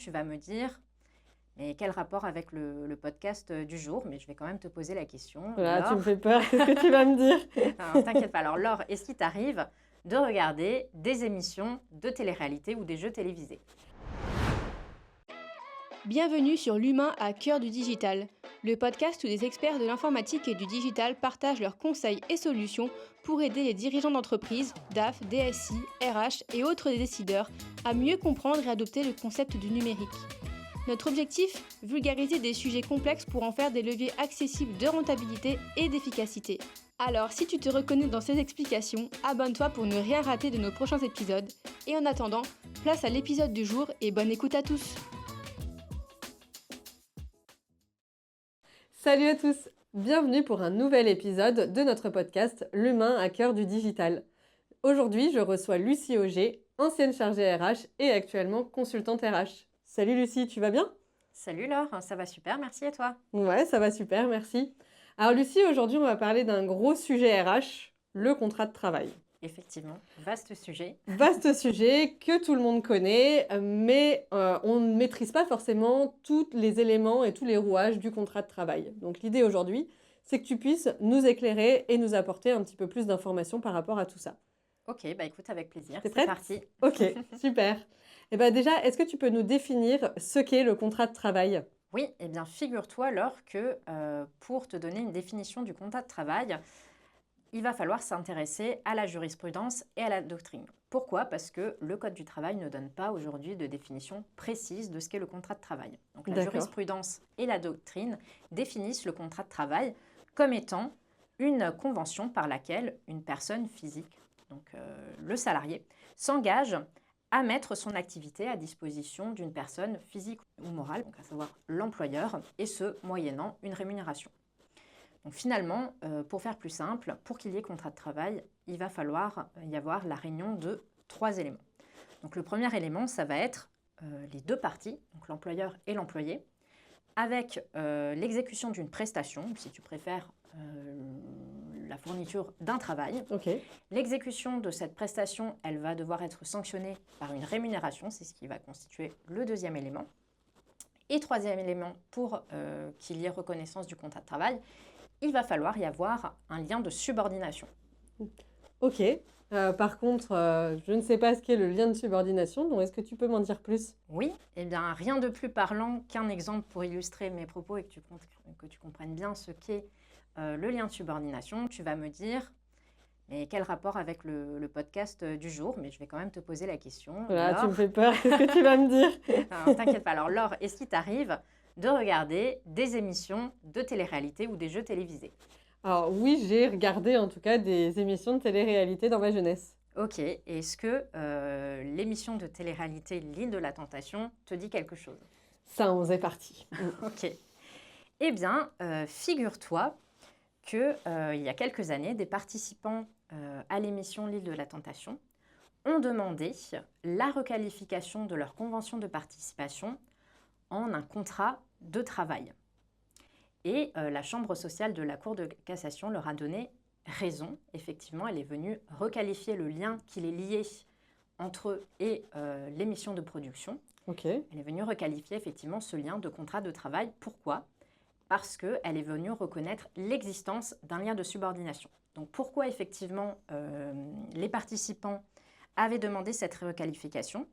tu vas me dire, mais quel rapport avec le podcast du jour? Mais je vais quand même te poser la question. Voilà, tu me Laure, fais peur. Qu'est-ce que tu vas me dire? non, t'inquiète pas. Alors Laure, est-ce qu'il t'arrive de regarder des émissions de télé-réalité ou des jeux télévisés? Bienvenue sur l'humain à cœur du digital, le podcast où des experts de l'informatique et du digital partagent leurs conseils et solutions pour aider les dirigeants d'entreprise, DAF, DSI, RH et autres décideurs à mieux comprendre et adopter le concept du numérique. Notre objectif, vulgariser des sujets complexes pour en faire des leviers accessibles de rentabilité et d'efficacité. Alors, si tu te reconnais dans ces explications, abonne-toi pour ne rien rater de nos prochains épisodes. Et en attendant, place à l'épisode du jour et bonne écoute à tous! Salut à tous, bienvenue pour un nouvel épisode de notre podcast L'humain à cœur du digital. Aujourd'hui, je reçois Lucie Auger, ancienne chargée RH et actuellement consultante RH. Salut Lucie, tu vas bien? Salut Laure, ça va super, merci et toi? Ouais, ça va super, merci. Alors Lucie, aujourd'hui, on va parler d'un gros sujet RH, le contrat de travail. Effectivement, vaste sujet. Vaste sujet que tout le monde connaît, mais on ne maîtrise pas forcément tous les éléments et tous les rouages du contrat de travail. Donc l'idée aujourd'hui, c'est que tu puisses nous éclairer et nous apporter un petit peu plus d'informations par rapport à tout ça. Ok, bah écoute, avec plaisir, T'es c'est prête? parti. Ok, super. Et bien déjà, est-ce que tu peux nous définir ce qu'est le contrat de travail? Oui, eh bien figure-toi Laure que pour te donner une définition du contrat de travail, il va falloir s'intéresser à la jurisprudence et à la doctrine. Pourquoi? Parce que le Code du travail ne donne pas aujourd'hui de définition précise de ce qu'est le contrat de travail. Donc la D'accord. jurisprudence et la doctrine définissent le contrat de travail comme étant une convention par laquelle une personne physique, donc le salarié, s'engage à mettre son activité à disposition d'une personne physique ou morale, donc à savoir l'employeur, et ce, moyennant une rémunération. Donc finalement, pour faire plus simple, pour qu'il y ait contrat de travail, il va falloir y avoir la réunion de 3 éléments. Donc le premier élément, ça va être les deux parties, donc l'employeur et l'employé, avec l'exécution d'une prestation, si tu préfères la fourniture d'un travail. Ok, L'exécution de cette prestation, elle va devoir être sanctionnée par une rémunération, c'est ce qui va constituer le deuxième élément. Et troisième élément, pour qu'il y ait reconnaissance du contrat de travail, il va falloir y avoir un lien de subordination. ok. Par contre, je ne sais pas ce qu'est le lien de subordination, donc est-ce que tu peux m'en dire plus? Oui, eh bien rien de plus parlant qu'un exemple pour illustrer mes propos et que tu comprennes bien ce qu'est le lien de subordination. Tu vas me dire, mais quel rapport avec le podcast du jour? Mais je vais quand même te poser la question. Voilà, tu me Laure, fais peur, qu'est-ce que tu vas me dire? non, t'inquiète pas. Alors Laure, est-ce qu'il t'arrive de regarder des émissions de télé-réalité ou des jeux télévisés? Alors oui, j'ai regardé en tout cas des émissions de télé-réalité dans ma jeunesse. Ok, est-ce que l'émission de télé-réalité L'île de la Tentation te dit quelque chose? Ça, on est parti. Ok. Eh bien, figure-toi qu'il y a quelques années, des participants à l'émission L'île de la Tentation ont demandé la requalification de leur convention de participation en un contrat de travail. Et la Chambre sociale de la Cour de cassation leur a donné raison. Effectivement, elle est venue requalifier le lien qui les liait entre eux et l'émission de production. Ok, Elle est venue requalifier effectivement ce lien de contrat de travail. Pourquoi? Parce qu'elle est venue reconnaître l'existence d'un lien de subordination. Donc pourquoi effectivement les participants avaient demandé cette requalification?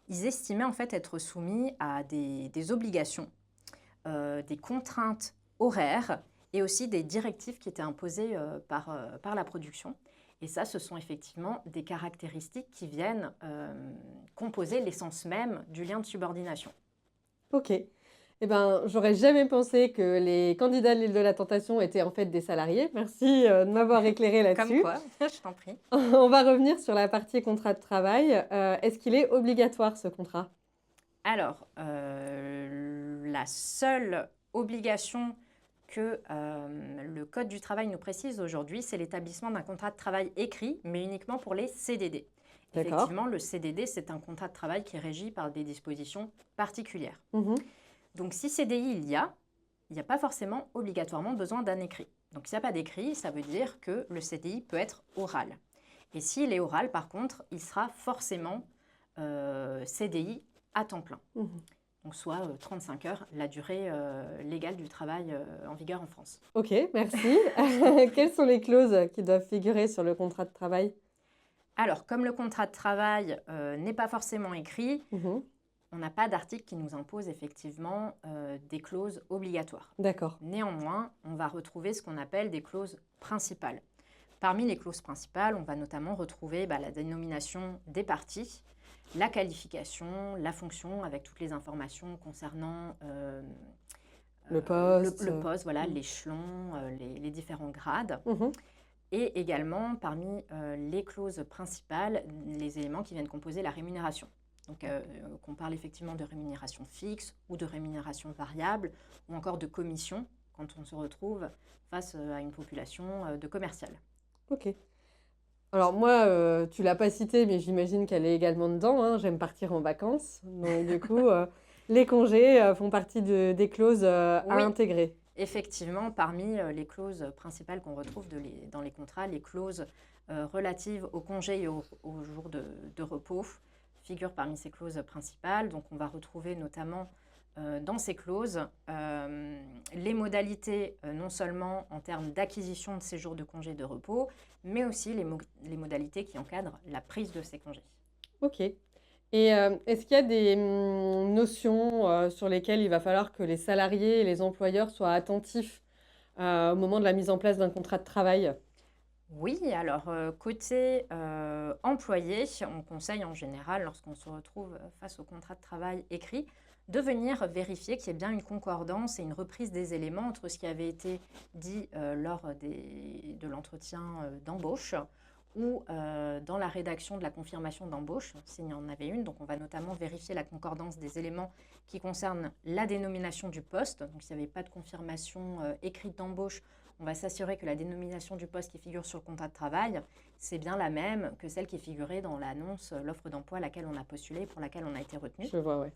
Ils estimaient en fait être soumis à des obligations, des contraintes horaires et aussi des directives qui étaient imposées par la production. Et ça, ce sont effectivement des caractéristiques qui viennent composer l'essence même du lien de subordination. ok. Eh ben, j'aurais jamais pensé que les candidats de l'île de la Tentation étaient en fait des salariés. Merci de m'avoir éclairé Comme là-dessus. quoi, je t'en prie. On va revenir sur la partie contrat de travail. Est-ce qu'il est obligatoire ce contrat? Alors, la seule obligation que le Code du travail nous précise aujourd'hui, c'est l'établissement d'un contrat de travail écrit, mais uniquement pour les CDD. D'accord. Effectivement, le CDD, c'est un contrat de travail qui est régi par des dispositions particulières. Mhm. Donc, si CDI il n'y a pas forcément obligatoirement besoin d'un écrit. Donc, s'il n'y a pas d'écrit, ça veut dire que le CDI peut être oral. Et s'il est oral, par contre, il sera forcément CDI à temps plein. Mhm. Donc, soit 35 heures, la durée légale du travail en vigueur en France. Ok, merci. Quelles sont les clauses qui doivent figurer sur le contrat de travail? Alors, comme le contrat de travail n'est pas forcément écrit, Mhm. on n'a pas d'article qui nous impose effectivement des clauses obligatoires. D'accord. Néanmoins, on va retrouver ce qu'on appelle des clauses principales. Parmi les clauses principales, on va notamment retrouver la dénomination des parties, la qualification, la fonction avec toutes les informations concernant Le poste. le poste, voilà, Mm. l'échelon, les différents grades. Mhm. Et également, parmi les clauses principales, les éléments qui viennent composer la rémunération. Donc, qu'on parle effectivement de rémunération fixe ou de rémunération variable ou encore de commission quand on se retrouve face à une population de commercial. Ok. Alors moi, tu l'as pas cité, mais j'imagine qu'elle est également dedans, hein. J'aime partir en vacances. Donc du coup, les congés font partie des clauses à Oui. intégrer. Effectivement, parmi les clauses principales qu'on retrouve dans les contrats, les clauses relatives aux congés et aux jours de repos figurent parmi ces clauses principales. Donc, on va retrouver notamment dans ces clauses les modalités, non seulement en termes d'acquisition de ces jours de congés et de repos, mais aussi les modalités qui encadrent la prise de ces congés. Ok. Et est-ce qu'il y a des notions sur lesquelles il va falloir que les salariés et les employeurs soient attentifs au moment de la mise en place d'un contrat de travail? Oui, alors côté employé, on conseille en général, lorsqu'on se retrouve face au contrat de travail écrit, de venir vérifier qu'il y ait bien une concordance et une reprise des éléments entre ce qui avait été dit lors de l'entretien d'embauche ou dans la rédaction de la confirmation d'embauche, s'il y en avait une. Donc on va notamment vérifier la concordance des éléments qui concernent la dénomination du poste. Donc s'il n'y avait pas de confirmation écrite d'embauche, on va s'assurer que la dénomination du poste qui figure sur le contrat de travail, c'est bien la même que celle qui figurait dans l'annonce, l'offre d'emploi à laquelle on a postulé et pour laquelle on a été retenu. Je vois, ouais.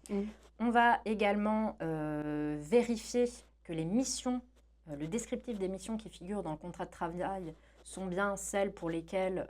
On va également vérifier que les missions, le descriptif des missions qui figurent dans le contrat de travail sont bien celles pour lesquelles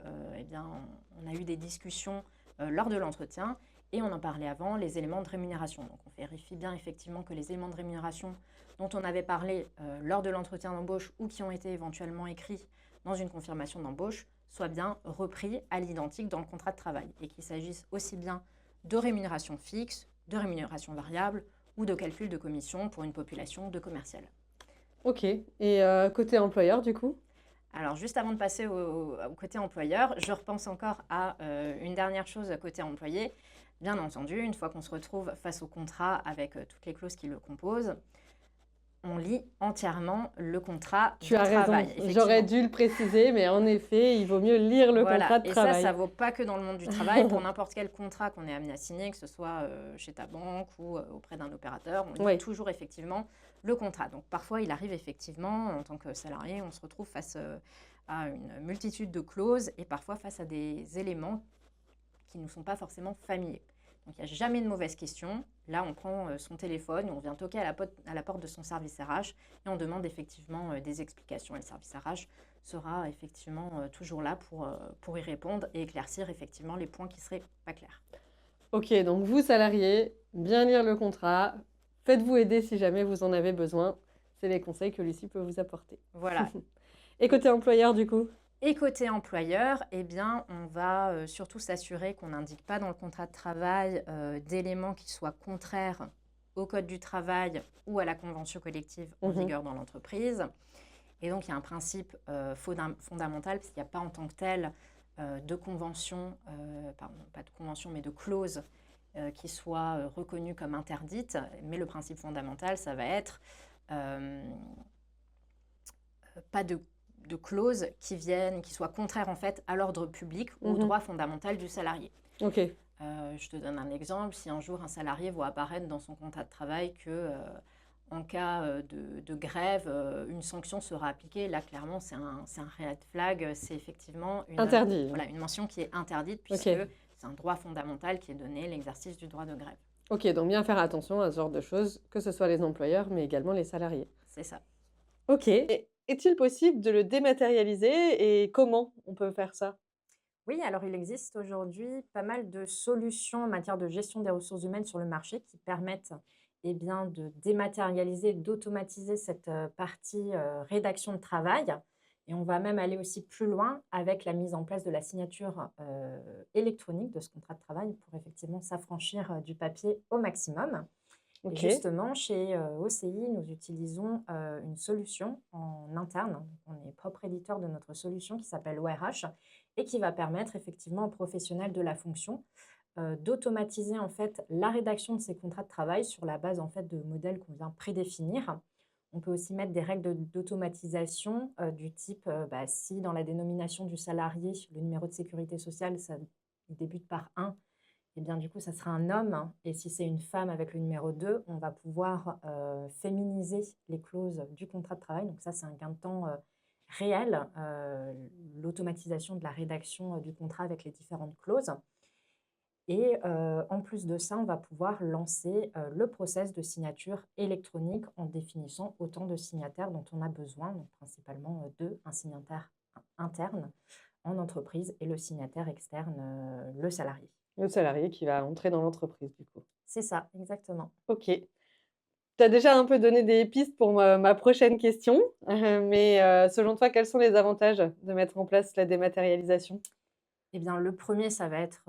on a eu des discussions lors de l'entretien. Et on en parlait avant, les éléments de rémunération. Donc on vérifie bien effectivement que les éléments de rémunération dont on avait parlé lors de l'entretien d'embauche ou qui ont été éventuellement écrits dans une confirmation d'embauche soient bien repris à l'identique dans le contrat de travail et qu'il s'agisse aussi bien de rémunération fixe, de rémunération variable ou de calcul de commission pour une population de commercial. Ok. Et côté employeur, du coup? Alors, juste avant de passer au côté employeur, je repense encore à une dernière chose côté employé. Bien entendu, une fois qu'on se retrouve face au contrat avec toutes les clauses qui le composent, on lit entièrement le contrat Tu de as travail. raison, j'aurais dû le préciser, mais en effet, il vaut mieux lire le Voilà. contrat de Et travail. ça ne vaut pas que dans le monde du travail. Pour n'importe quel contrat qu'on est amené à signer, que ce soit chez ta banque ou auprès d'un opérateur, on lit Oui. toujours effectivement le contrat. Donc parfois, il arrive effectivement, en tant que salarié, on se retrouve face à une multitude de clauses et parfois face à des éléments qui ne nous sont pas forcément familiers. Donc il n'y a jamais de mauvaise question. Là, on prend son téléphone, on vient toquer à la porte de son service RH et on demande effectivement des explications. Et le service RH sera effectivement toujours là pour y répondre et éclaircir effectivement les points qui ne seraient pas clairs. Ok, donc vous, salariés, bien lire le contrat, faites-vous aider si jamais vous en avez besoin. C'est les conseils que Lucie peut vous apporter. Voilà. Et côté employeur, du coup? Et côté employeur, eh bien, on va surtout s'assurer qu'on n'indique pas dans le contrat de travail d'éléments qui soient contraires au code du travail ou à la convention collective en vigueur dans l'entreprise. Et donc, il y a un principe fondamental, parce qu'il n'y a pas en tant que tel de convention, pardon, pas de convention, mais de clause qui soit reconnue comme interdite. Mais le principe fondamental, ça va être pas de clauses qui soient contraires en fait à l'ordre public ou au droit fondamental du salarié. Ok. Je te donne un exemple. Si un jour un salarié voit apparaître dans son contrat de travail que en cas de grève, une sanction sera appliquée, là clairement c'est un red flag, c'est effectivement Interdit. Voilà, une mention qui est interdite puisque c'est un droit fondamental qui est donné, l'exercice du droit de grève. Ok, donc bien faire attention à ce genre de choses, que ce soit les employeurs mais également les salariés. C'est ça. Ok. Est-il possible de le dématérialiser et comment on peut faire ça? Oui, alors il existe aujourd'hui pas mal de solutions en matière de gestion des ressources humaines sur le marché qui permettent eh bien, de dématérialiser, d'automatiser cette partie rédaction de travail. Et on va même aller aussi plus loin avec la mise en place de la signature électronique de ce contrat de travail pour effectivement s'affranchir du papier au maximum. Et Ok. justement, chez OCI, nous utilisons une solution en interne. On est propre éditeur de notre solution qui s'appelle ORH et qui va permettre effectivement aux professionnels de la fonction d'automatiser en fait la rédaction de ces contrats de travail sur la base en fait de modèles qu'on vient prédéfinir. On peut aussi mettre des règles d'automatisation du type si dans la dénomination du salarié, le numéro de sécurité sociale, ça il débute par 1, et bien, du coup, ça sera un homme, hein. Et si c'est une femme avec le numéro 2, on va pouvoir féminiser les clauses du contrat de travail. Donc ça, c'est un gain de temps réel, l'automatisation de la rédaction du contrat avec les différentes clauses. Et en plus de ça, on va pouvoir lancer le process de signature électronique en définissant autant de signataires dont on a besoin, donc principalement deux, un signataire interne en entreprise et le signataire externe, le salarié. Le salarié qui va entrer dans l'entreprise, du coup. C'est ça, exactement. Ok. Tu as déjà un peu donné des pistes pour ma prochaine question, mais selon toi, quels sont les avantages de mettre en place la dématérialisation? Eh bien, le premier, ça va être,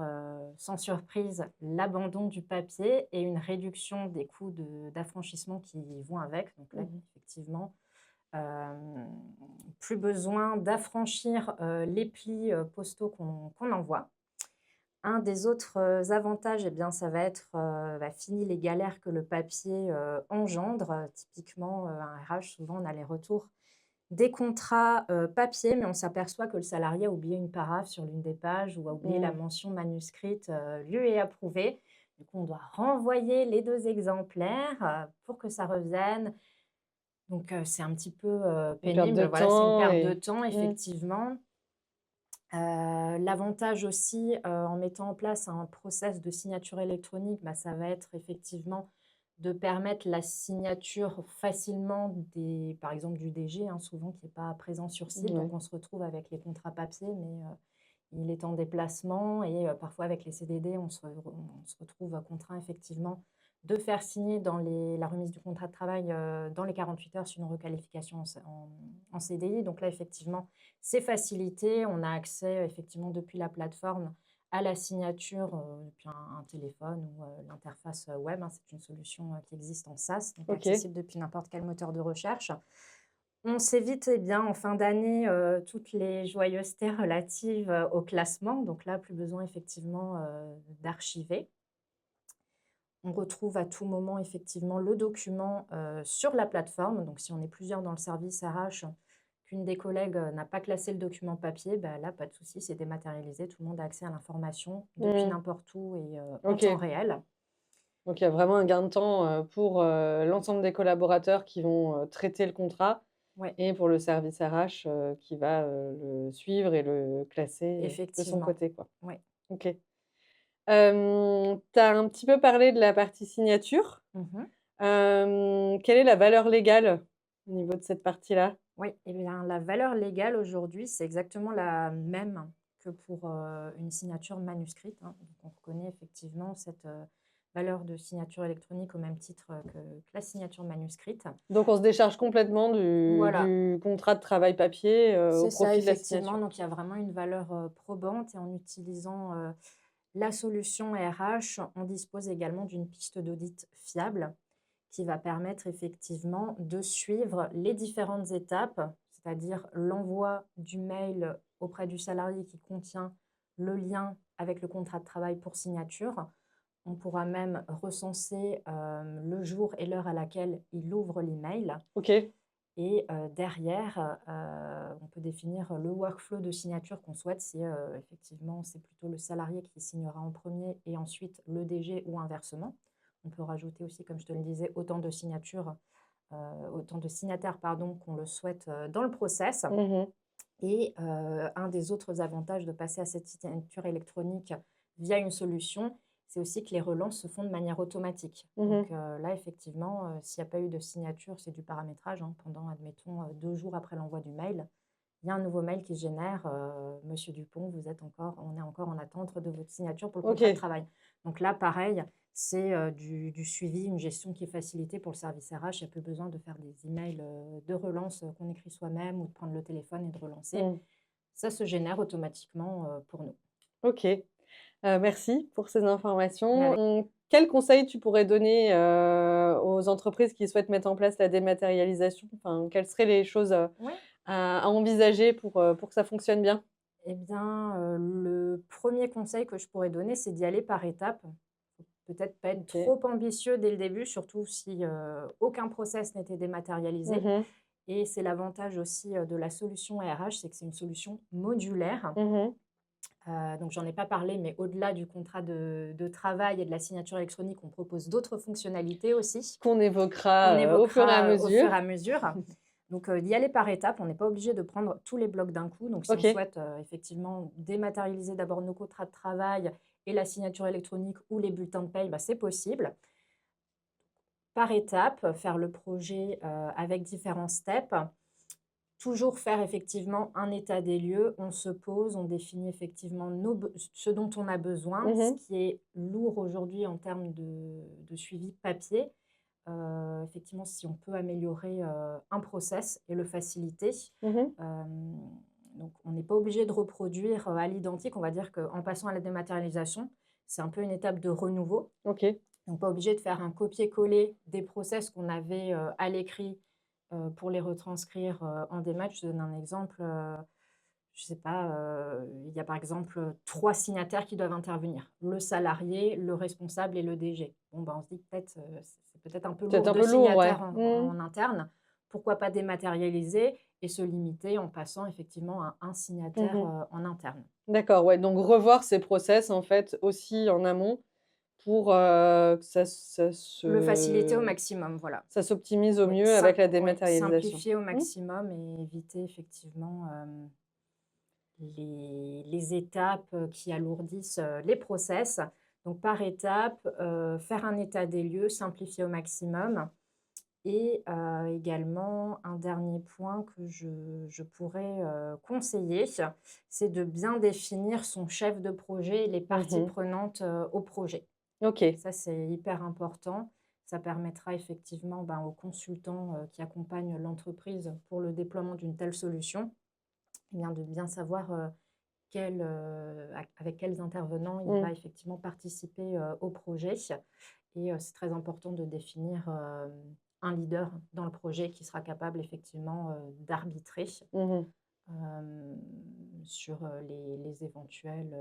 sans surprise, l'abandon du papier et une réduction des coûts d'affranchissement qui vont avec. Donc là, Mmh. effectivement, plus besoin d'affranchir, les plis, postaux qu'on envoie. Un des autres, avantages, eh bien, ça va être, fini les galères que le papier, engendre. Typiquement, un RH, souvent, on a les retours des contrats, papier, mais on s'aperçoit que le salarié a oublié une paraphe sur l'une des pages ou a oublié la Mmh. mention manuscrite, lue et approuvée. Du coup, on doit renvoyer les 2 exemplaires, pour que ça revienne. Donc, c'est un petit peu, Une perte de pénible. Voilà, c'est une temps perte de et temps, mmh. effectivement. L'avantage aussi, en mettant en place un process de signature électronique, ça va être effectivement de permettre la signature facilement des par exemple du DG, hein, souvent qui est pas présent sur site. Donc Ouais. on se retrouve avec les contrats papier, mais il est en déplacement et parfois avec les CDD, on se retrouve contraint effectivement de faire signer dans la remise du contrat de travail, dans les 48 heures sur une requalification en CDI. Donc là, effectivement, c'est facilité. On a accès effectivement depuis la plateforme à la signature depuis un téléphone ou l'interface web, hein. C'est une solution qui existe en SaaS, donc OK. accessible depuis n'importe quel moteur de recherche. On s'évite, eh bien, en fin d'année, toutes les joyeusetés relatives, au classement. Donc là, plus besoin effectivement, d'archiver. On retrouve à tout moment effectivement le document, sur la plateforme. Donc si on est plusieurs dans le service RH, qu'une des collègues, n'a pas classé le document papier, là, pas de souci, c'est dématérialisé. Tout le monde a accès à l'information depuis Mmh. n'importe où et en temps OK. réel. Donc il y a vraiment un gain de temps, pour, l'ensemble des collaborateurs qui vont, traiter le contrat Ouais, et pour le service RH, qui va, le suivre et le classer, de son effectivement. côté, quoi. Ouais. OK. Tu as un petit peu parlé de la partie signature. Mmh. Quelle est la valeur légale au niveau de cette partie-là? Oui, eh bien, la valeur légale aujourd'hui, c'est exactement la même que pour, une signature manuscrite, hein. Donc on reconnaît effectivement cette, valeur de signature électronique au même titre, que la signature manuscrite. Donc on se décharge complètement Voilà, du contrat de travail papier, au c'est ça profit de la effectivement. signature. Donc il y a vraiment une valeur, probante et en utilisant, la solution RH, on dispose également d'une piste d'audit fiable qui va permettre effectivement de suivre les différentes étapes, c'est-à-dire l'envoi du mail auprès du salarié qui contient le lien avec le contrat de travail pour signature. On pourra même recenser le jour et l'heure à laquelle il ouvre l'email. OK. Et derrière, on peut définir le workflow de signature qu'on souhaite, si effectivement c'est plutôt le salarié qui signera en premier et ensuite le DG ou inversement. On peut rajouter aussi, comme je te le disais, autant de signataires pardon, qu'on le souhaite dans le process. Mmh. Et un des autres avantages de passer à cette signature électronique via une solution, c'est aussi que les relances se font de manière automatique. Donc Mmh. là, effectivement, s'il n'y a pas eu de signature, c'est du paramétrage, hein. Pendant, admettons, 2 jours après l'envoi du mail, il y a un nouveau mail qui se génère, «Monsieur Dupont, on est encore en attente de votre signature pour le contrat de OK. travail». Donc là, pareil, c'est du suivi, une gestion qui est facilitée pour le service RH. Il n'y a plus besoin de faire des emails de relance qu'on écrit soi-même ou de prendre le téléphone et de relancer. Ça se génère automatiquement pour nous. Ok. Merci pour ces informations. Avec- Quels conseils tu pourrais donner aux entreprises qui souhaitent mettre en place la dématérialisation? Enfin, quelles seraient les choses Ouais. à envisager pour que ça fonctionne bien? Eh bien, le premier conseil que je pourrais donner, c'est d'y aller par étapes. Peut-être pas être Ok. trop ambitieux dès le début, surtout si aucun process n'était dématérialisé. Mhm, Et c'est l'avantage aussi de la solution RH, c'est que c'est une solution modulaire. mhm. Donc, j'en ai pas parlé, mais au-delà du contrat de travail et de la signature électronique, on propose d'autres fonctionnalités aussi Qu'on qu'on évoquera au fur et à évoquera au fur mesure. et à mesure. Donc, d'y aller par étapes. On n'est pas obligé de prendre tous les blocs d'un coup. Donc, si on Ok. souhaite effectivement dématérialiser d'abord nos contrats de travail et la signature électronique ou les bulletins de paye, bah, c'est possible. Par étapes, faire le projet avec différents steps. Toujours faire effectivement un état des lieux. On se pose, on définit effectivement ce dont on a besoin, ce Mhm, qui est lourd aujourd'hui en termes de suivi papier. Effectivement, si on peut améliorer un process et le faciliter. mhm. Euh, donc, on n'est pas obligé de reproduire à l'identique. On va dire qu'en passant à la dématérialisation, c'est un peu une étape de renouveau. Ok. Donc, pas obligé de faire un copier-coller des process qu'on avait à l'écrit pour les retranscrire en démat. Je te donne un exemple. Je ne sais pas, il y a par exemple 3 signataires qui doivent intervenir. Le salarié, le responsable et le DG. Bon, ben, on se dit peut-être, c'est peut-être un peu Peut-être lourd un de peu lourd, ouais. signataires en interne. Pourquoi pas dématérialiser et se limiter en passant effectivement à un signataire Mhm. en interne. D'accord, ouais. Donc revoir ces process en fait aussi en amont pour que Le faciliter au maximum, voilà. ça s'optimise au Oui, mieux avec la oui, dématérialisation. simplifier au Mmh. maximum et éviter effectivement les étapes qui alourdissent les process. Donc, par étape, faire un état des lieux, simplifier au maximum. Et également, un dernier point que je pourrais conseiller, c'est de bien définir son chef de projet et les parties Mmh. prenantes au projet. OK. Ça, c'est hyper important. Ça permettra effectivement aux consultants qui accompagnent l'entreprise pour le déploiement d'une telle solution, eh bien, de bien savoir avec quels intervenants il Mmh. va effectivement participer au projet. Et c'est très important de définir un leader dans le projet qui sera capable effectivement d'arbitrer Mmh. euh, sur les éventuelles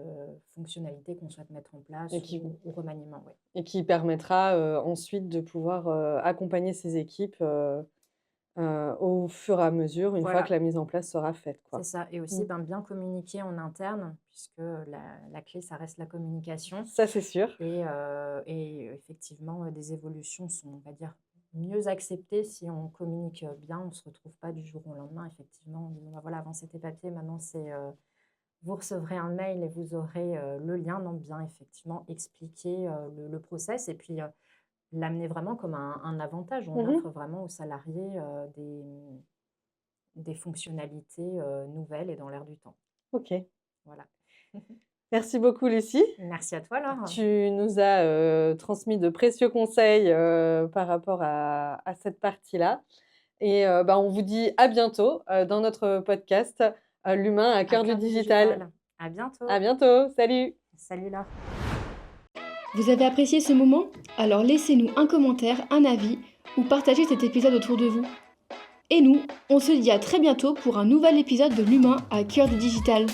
fonctionnalités qu'on souhaite mettre en Et place qui ou remaniement. Ouais. et qui permettra, ensuite de pouvoir, accompagner ces équipes, au fur et à mesure, une fois que Voilà, la mise en place sera faite, c'est quoi. ça. Et Mmh. aussi bien communiquer en interne, puisque la clé, ça reste la communication. Ça, c'est sûr. Et effectivement, des évolutions sont, on va dire, mieux acceptées si on communique bien. On ne se retrouve pas du jour au lendemain, effectivement, en disant, bah voilà, avant c'était papier, maintenant c'est vous recevrez un mail et vous aurez le lien. Non, bien effectivement expliquer le process et puis l'amener vraiment comme un avantage. On Mmh. offre vraiment aux salariés des fonctionnalités nouvelles et dans l'air du temps. OK. Voilà. Merci beaucoup, Lucie. Merci à toi, Laure. Tu nous as, transmis de précieux conseils, par rapport à cette partie-là et bah, on vous dit à bientôt, dans notre podcast, «L'humain à À cœur du cœur du digital». digital. À À bientôt. bientôt, salut! Salut, Laure. Vous avez apprécié ce moment? Alors laissez-nous un commentaire, un avis ou partagez cet épisode autour de vous. Et nous, on se dit à très bientôt pour un nouvel épisode de l'humain à cœur du digital.